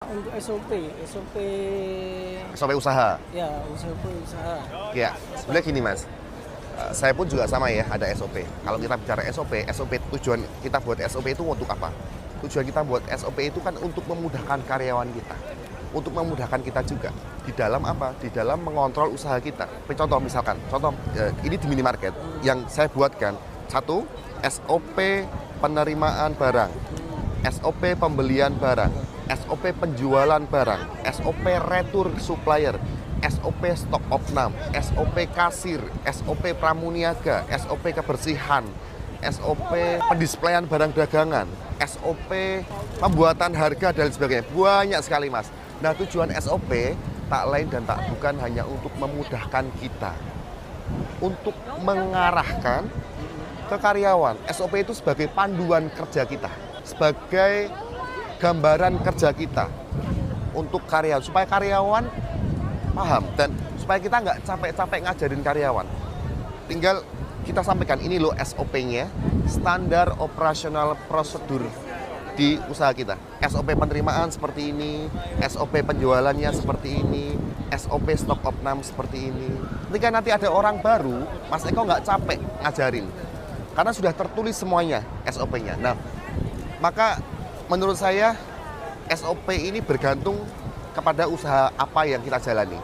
Untuk SOP usaha. ya SOP usaha. Ya, sebenarnya gini Mas. Saya pun juga sama ya, ada SOP. Kalau kita bicara SOP tujuan kita buat SOP itu untuk apa? Tujuan kita buat SOP itu kan untuk memudahkan karyawan kita. Untuk memudahkan kita juga. Di dalam apa? Di dalam mengontrol usaha kita. Contoh misalkan, ini di minimarket yang saya buatkan. Satu, SOP penerimaan barang, SOP pembelian barang, SOP penjualan barang, SOP retur supplier, SOP stok opnam, SOP kasir, SOP pramuniaga, SOP kebersihan, SOP pendisplayan barang dagangan, SOP pembuatan harga dan sebagainya. Banyak sekali Mas. Nah tujuan SOP tak lain dan tak bukan hanya untuk memudahkan kita, untuk mengarahkan ke karyawan. SOP itu sebagai panduan kerja kita, sebagai gambaran kerja kita untuk karyawan, supaya karyawan paham dan supaya kita nggak capek-capek ngajarin karyawan. Tinggal kita sampaikan ini loh SOP-nya, standar operasional prosedur di usaha kita. SOP penerimaan seperti ini, SOP penjualannya seperti ini, SOP stok opnam seperti ini. Ketika nanti ada orang baru, Mas Eko nggak capek ngajarin, karena sudah tertulis semuanya SOP-nya. Nah, maka menurut saya SOP ini bergantung kepada usaha apa yang kita jalani.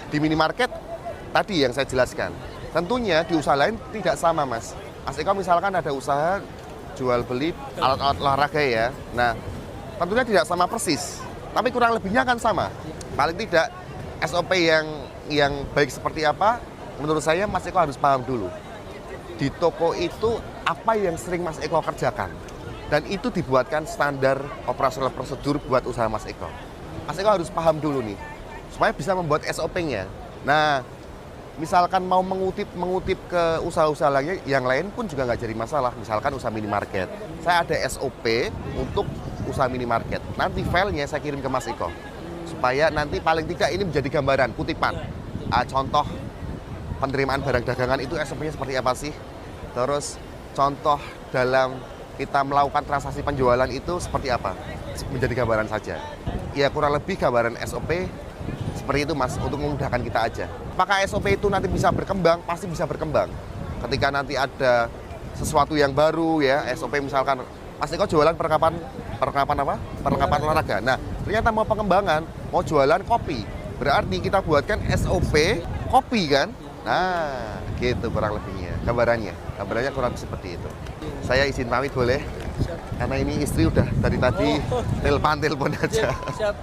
Di minimarket tadi yang saya jelaskan. Tentunya di usaha lain tidak sama Mas. Mas Eko misalkan ada usaha jual beli alat-alat olahraga ya. Nah, tentunya tidak sama persis, tapi kurang lebihnya kan sama. Paling tidak SOP yang baik seperti apa, menurut saya Mas Eko harus paham dulu. Di toko itu apa yang sering Mas Eko kerjakan. Dan itu dibuatkan standar operasional prosedur buat usaha Mas Eko. Mas Eko harus paham dulu nih, supaya bisa membuat SOP-nya. Nah, misalkan mau mengutip ke usaha-usaha yang lain pun juga nggak jadi masalah. Misalkan usaha minimarket, saya ada SOP untuk usaha minimarket. Nanti filenya saya kirim ke Mas Eko, supaya nanti paling tidak ini menjadi gambaran, kutipan. Contoh penerimaan barang dagangan itu SOP-nya seperti apa sih? Terus contoh dalam kita melakukan transaksi penjualan itu seperti apa? Menjadi gambaran saja. Ya kurang lebih gambaran SOP seperti itu Mas, untuk memudahkan kita aja. Apakah SOP itu nanti bisa berkembang? Pasti bisa berkembang. Ketika nanti ada sesuatu yang baru ya, SOP misalkan Mas Eko jualan perlengkapan apa? Perlengkapan olahraga. Nah, ternyata mau pengembangan, mau jualan kopi. Berarti kita buatkan SOP kopi kan? Nah, gitu kurang lebihnya. Gambarannya kurang lebih seperti itu. Saya izin pamit boleh? Karena ini istri udah dari tadi telepon aja. Siap.